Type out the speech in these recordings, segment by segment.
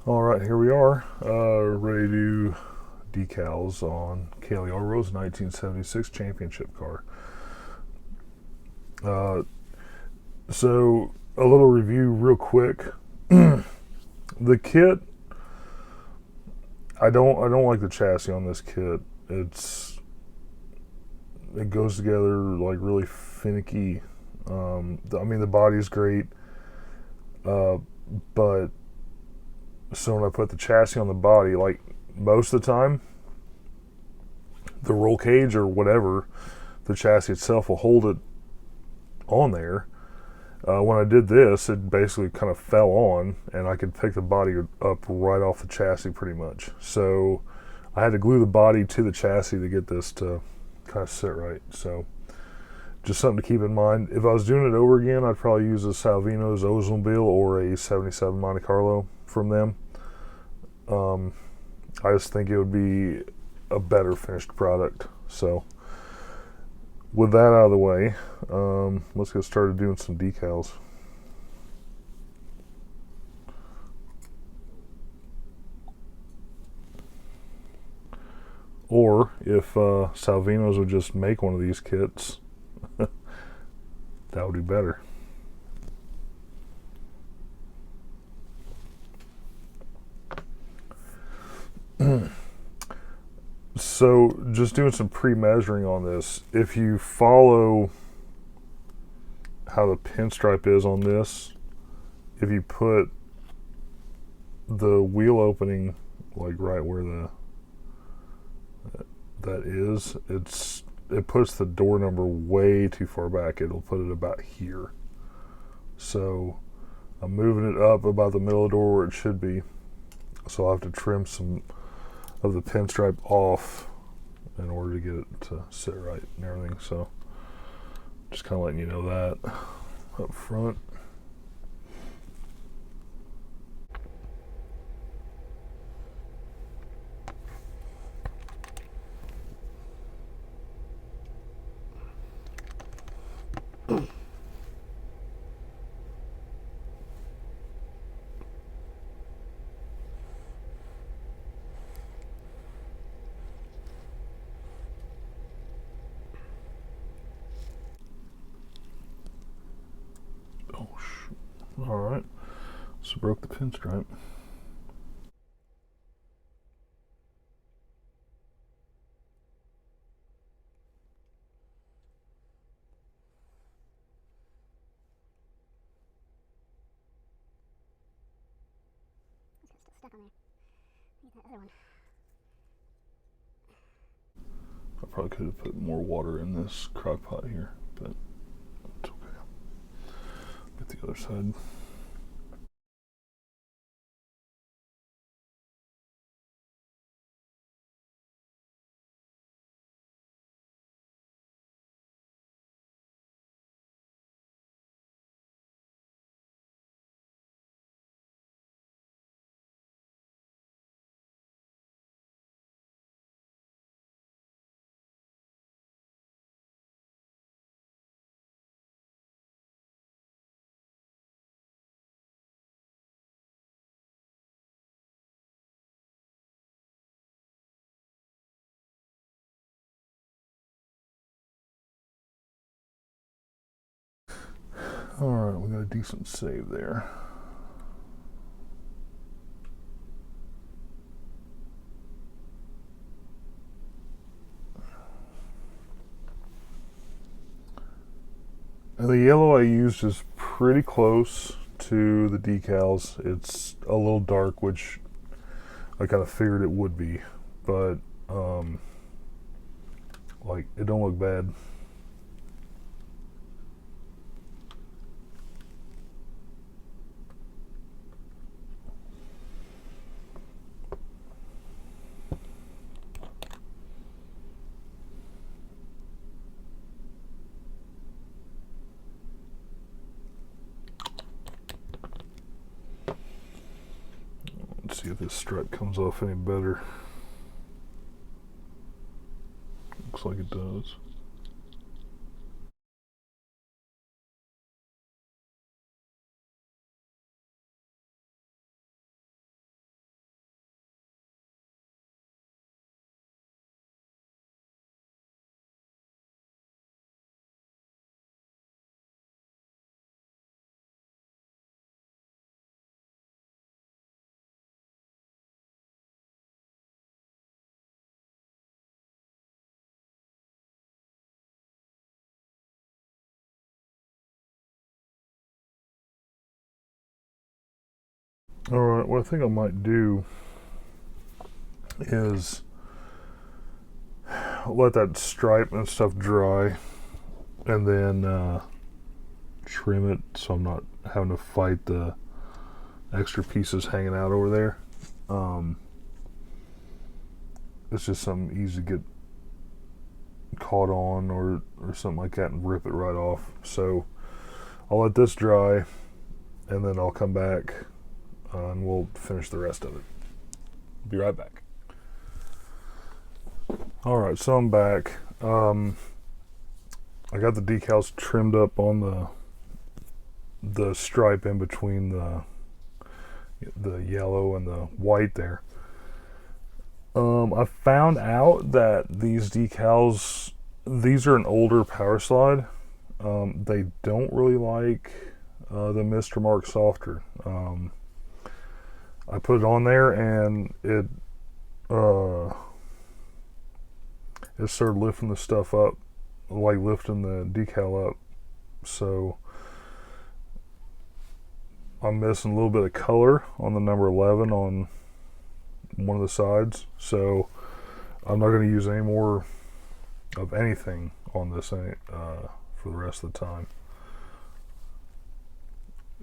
All right, here we are, ready to do decals on Cale Yarborough's 1976 championship car. Uh, so a little review real quick. The kit, I don't like the chassis on this kit. It goes together like really finicky. I mean the body's great, uh, but so when I put the chassis on the body, like most of the time, the roll cage or whatever, the chassis itself will hold it on there. When I did this, it basically kind of fell on, and I could pick the body up right off the chassis pretty much. So I had to glue the body to the chassis to get this to kind of sit right. So just something to keep in mind. If I was doing it over again, I'd probably use a Salvino's Oldsmobile or a 77 Monte Carlo from them. I just think it would be a better finished product. So with that out of the way, let's get started doing some decals. Or if Salvino's would just make one of these kits, that would be better. So just doing some pre-measuring on this. If you follow how the pinstripe is on this, if you put the wheel opening like right where that is, it puts the door number way too far back. It'll put it about here. So I'm moving it up about the middle of the door where it should be. So I'll have to trim some of the pinstripe off in order to get it to sit right and everything. So just kind of letting you know that up front. Oh, all right. So broke the pinstripe. Stuck on there. Get that other one. I probably could have put more water in this crock pot here, but it's okay. Get the other side. All right, we got a decent save there. And the yellow I used is pretty close to the decals. It's a little dark, which I kind of figured it would be, but like it don't look bad. Let's see if this stripe comes off any better. Looks like it does. All right, what I think I might do is let that stripe and stuff dry, and then trim it so I'm not having to fight the extra pieces hanging out over there. It's just something easy to get caught on or something like that and rip it right off. So I'll let this dry, and then I'll come back and we'll finish the rest of it. Be right back. All right, so I'm back. I got the decals trimmed up on the stripe in between the yellow and the white there. I found out that these decals, these are an older Power Slide. They don't really like the Mr. Mark Softer. I put it on there and it started lifting the stuff up, like lifting the decal up. So I'm missing a little bit of color on the number 11 on one of the sides. So I'm not going to use any more of anything on this for the rest of the time,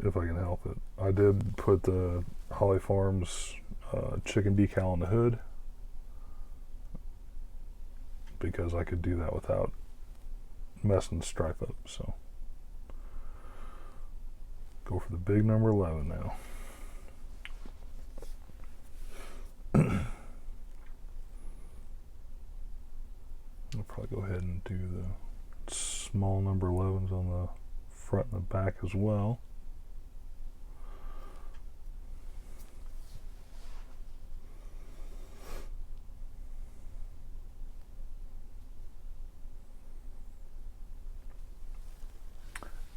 if I can help it. I did put the Holly Farms chicken decal on the hood because I could do that without messing the stripe up. So go for the big number 11 now. I'll probably go ahead and do the small number 11s on the front and the back as well.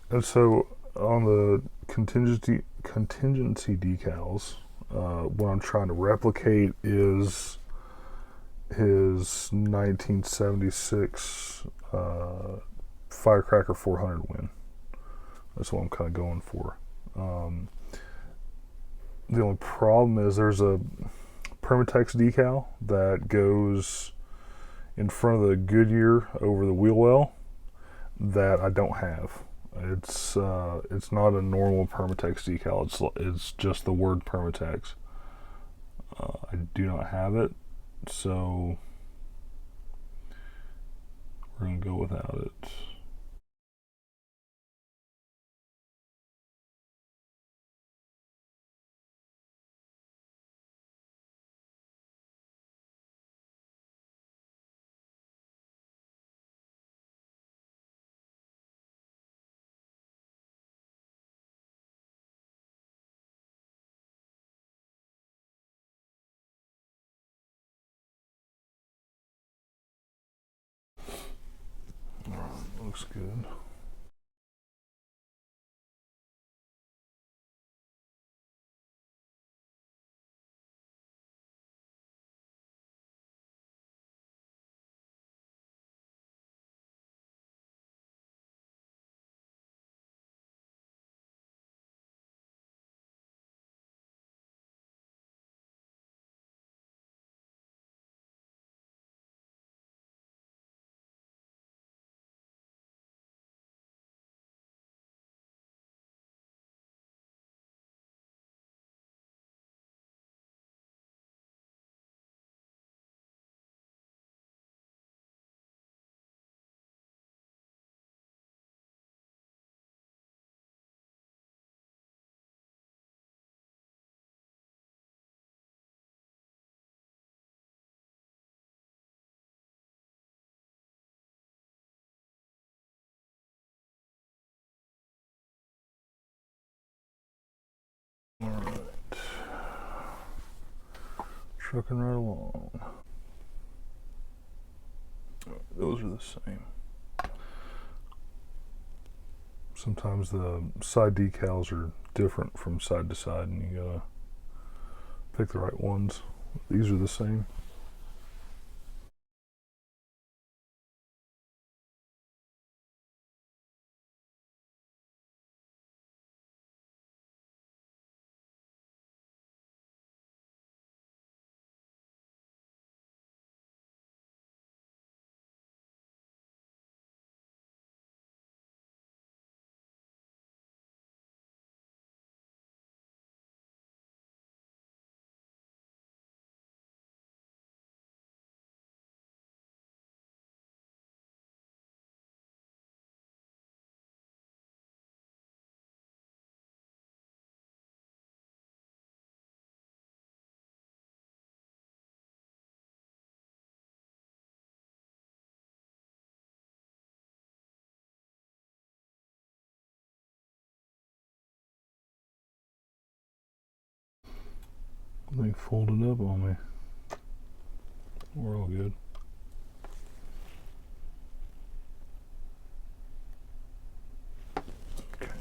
And so on the contingency decals, what I'm trying to replicate is his 1976 Firecracker 400 win. That's what I'm kind of going for. The only problem is there's a Permatex decal that goes in front of the Goodyear over the wheel well that I don't have. It's not a normal Permatex decal. It's just the word Permatex. I do not have it, so we're gonna go without it. Looks good. All right. Trucking right along. Those are the same. Sometimes the side decals are different from side to side, and you gotta pick the right ones. These are the same. They folded up on me. We're all good. Okay.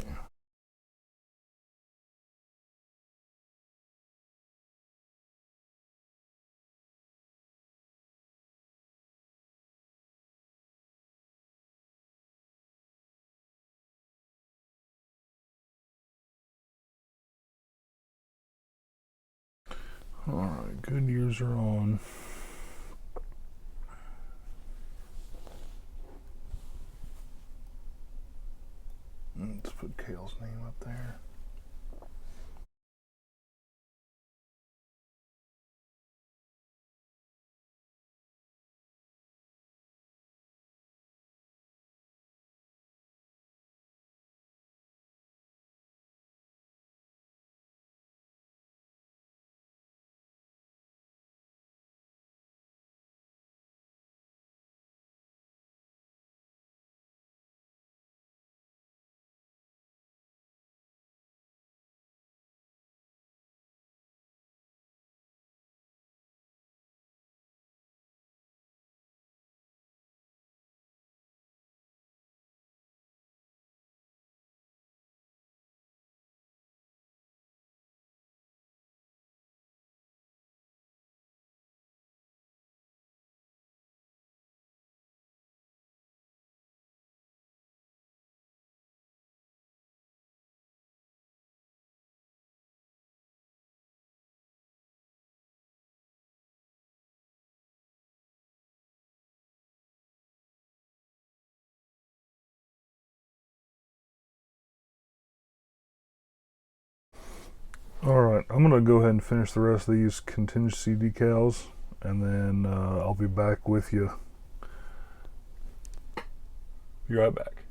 Alright, good years are on. Let's put Cale's name up there. Alright, I'm going to go ahead and finish the rest of these contingency decals, and then I'll be back with you. Be right back.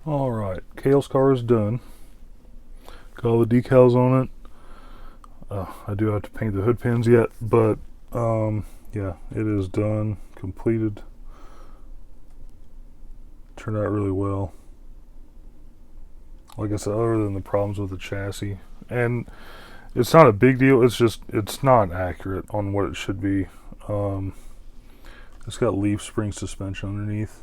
Alright, Cale's car is done. Got all the decals on it. I do have to paint the hood pins yet, but yeah, it is done, completed. Turned out really well. Like I said, other than the problems with the chassis, and it's not a big deal, it's just it's not accurate on what it should be. It's got leaf spring suspension underneath,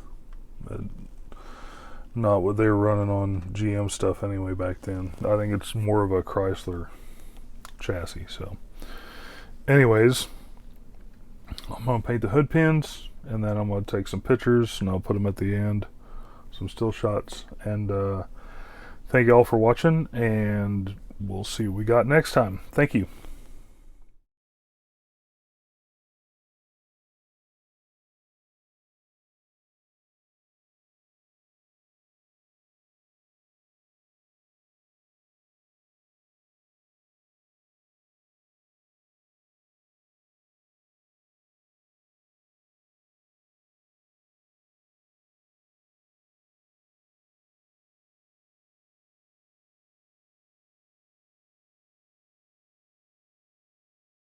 not what they were running on GM stuff anyway back then. I think it's more of a Chrysler chassis. So anyways, I'm gonna paint the hood pins, and then I'm gonna take some pictures and I'll put them at the end, some still shots, and thank you all for watching, and we'll see what we got next time. Thank you.